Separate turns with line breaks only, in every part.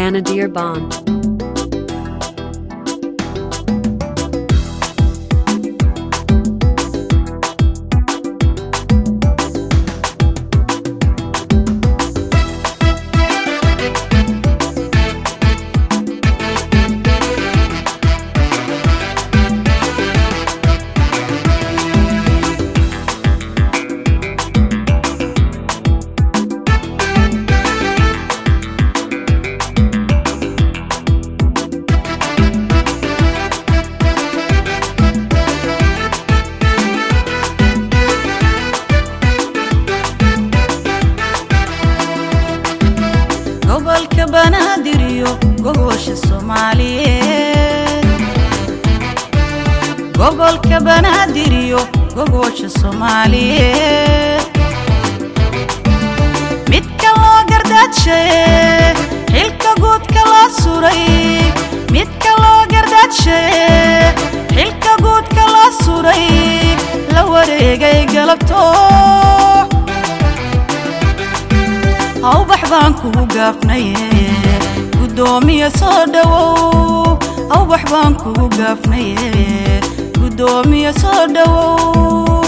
Banadir Bond.
Banadiriyo gogosha Soomaaliyeed gobolka Banadiriyo gogosha Soomaaliyeed midka loo gardaadshay xilka guudka la suray midka loo gardaadshay xilka guudka la suray la wareegay galabto أو بحبان كوغو قافناي قدومي صدوو أو بحبان كوغو قافناي قدومي صدوو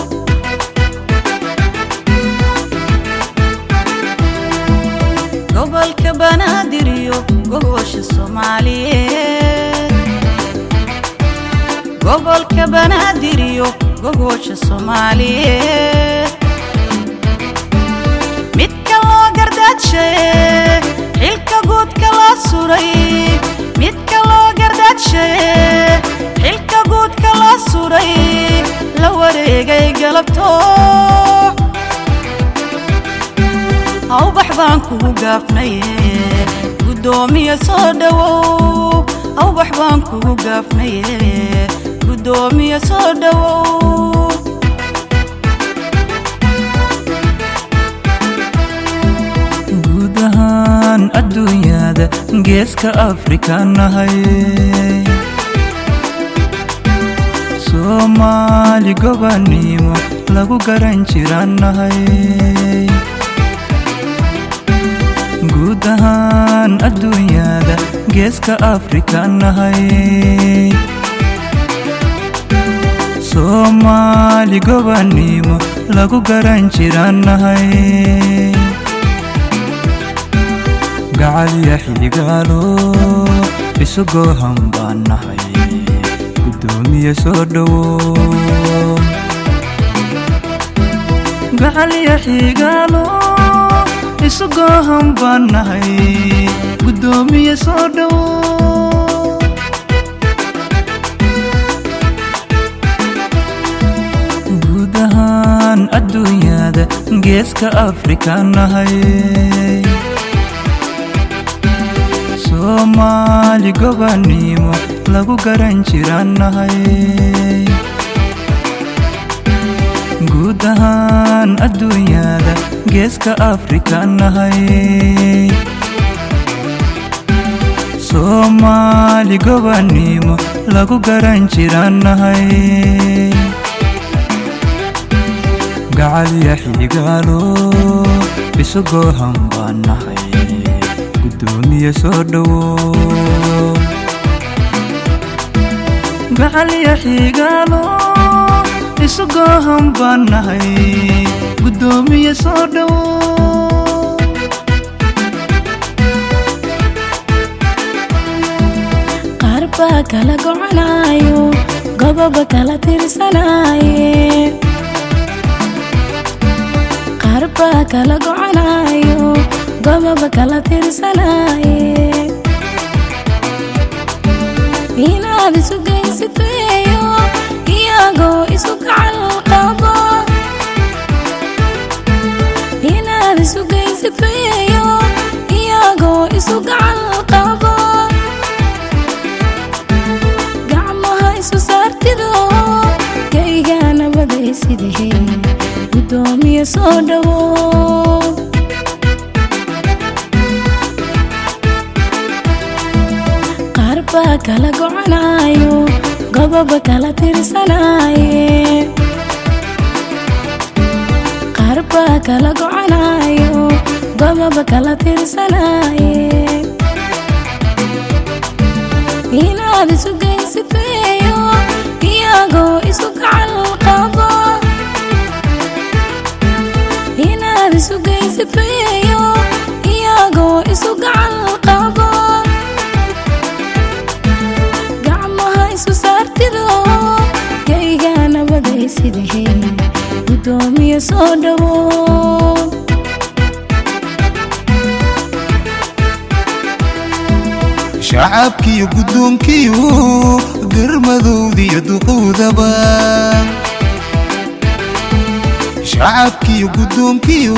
قبل كبنادريو قوش الصوماليين قبل كبنادريو قوش الصوماليين xilka guudka la suray midka loo gardaadshay xilka guudka la suray la wareegay galabto aw baxbaan kugu gaafnay gudoomiye soo dhawow aw baxbaan kugu gaafnay gudoomiye soo dhawow adduunyada geeska Afrika nahay Soomaali gobanimo lagu garan jiranahay guud ahaan adduunyada geeska Afrika nahay Soomaali gobanimo lagu garan jiranahay قعد يحيي قالوا بسقوهم بانهي قدومي يسودو قعد يحيي قالوا بسقوهم بانهي قدومي يسودو قدهان الدنيا ده جيسك أفريكا نهي Soomaali gobanimo lagu garan jiranahay guud ahaan adduunyada geeska Afrika nahay Soomaali gobanimo lagu garan jiranahay gacad yaxyi gaalo bisugohan baanahay قدومي صدوو قال يحيي قالوا يسقوهم بانهي قدومي صدوو قربا كلا قعنايو قبابا كلا ترسناي قربا كلا قعنايو قبابا كلا ترسناي هنا بسوقي ستويو إياغو إسوق عالقبا هنا بسوقي ستويو إياغو إسوق عالقبا قعمها إسو سارتدو كيغانا بدأي سيدهي قدومي صدوو قربا كلا قعنايو قبابا كلا ترسناي قربا كلا قعنايو قبابا كلا ترسناي inaad isu geysatweeyo iyagoo isu gacal qabo inaad isu geysatweeyo iyagoo isu gacal qabo gacmaha isu saartido kayga nabaday sidee gudoomiye soo dhawo
شعبكي قدومكي قرمذودي دقودبا شعبكي قدومكي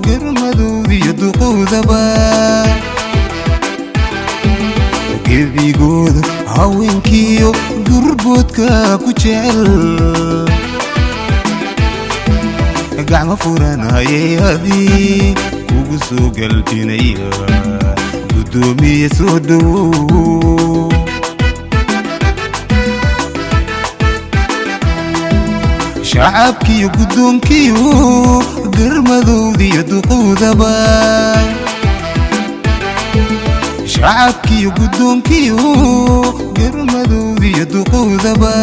قرمذودي دقودبا كيف يقول هاوينكي قربوتك كوشعل قعمة فورانا يهدي كوكسو قلبي نيا قدومي سودو شعبكي قدومكي قرمذودي دقودبا شعبكي قدومكي قرمذودي دقودبا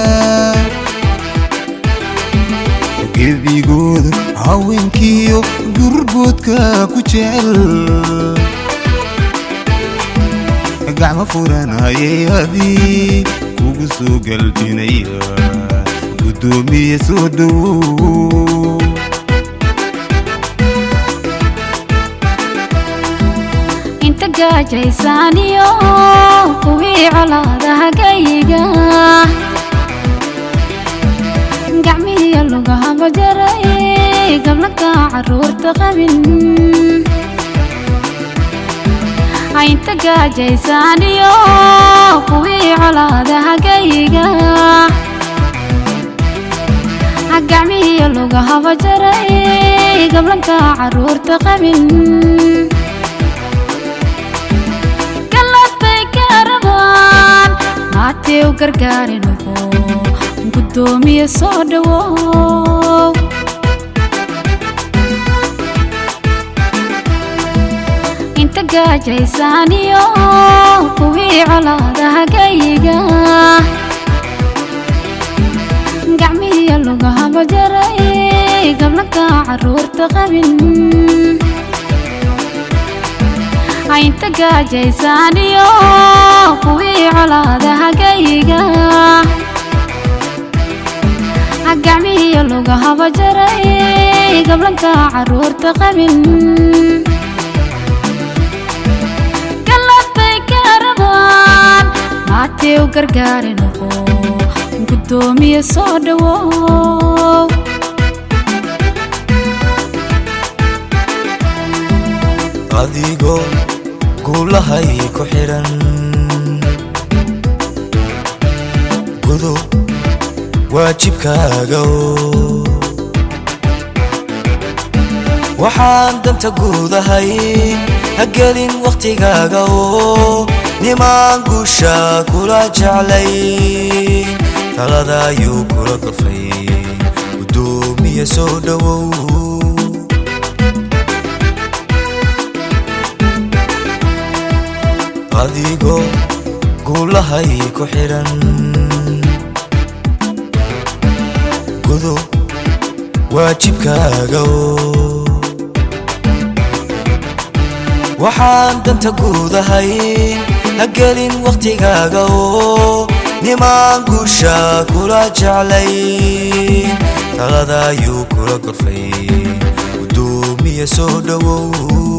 كيف يقول هاوينكي قربوتك كوشعل قعمة فورانا يهدي كوكسو قلبي نيا قدومي سودو
انت قاجيسانيو كوي على دهقايقا قعمي يلوغها بجري قبلك عرور تقبل انت قاجيسانيو كوي على دهقايقا قعمي يلوغها بجري قبلك عرور تقبل ماتي وقرقاري نفو قدومي soo dhawo inta gaajaysaaniyo kuwii colaadaha gayiga gacmihiya lugahaba jaray gablanka caruurta qabin inta gaajaysaaniyo kuwii colaadaha gayiga gacmihiya lugahaba jaray gablanka caruurta qabin galabay ka rabaan maatay u gargaari noqo gudoomiye soo dhawo
adigo gulahay ku xiran gudo waajibkaaga waxaan danta guudahay hagelin waqtigaaga nimaan guusha kula jeclay talada ayuu kula gorfay gudoomiye soo dhawow adigo gulahay ku xiran gudo waajibkaaga waxaan danta guudahay hagelin waqtigaaga nimaan guusha kula jeclay talada ayuu kula gorfay gudoomiye soo dhawow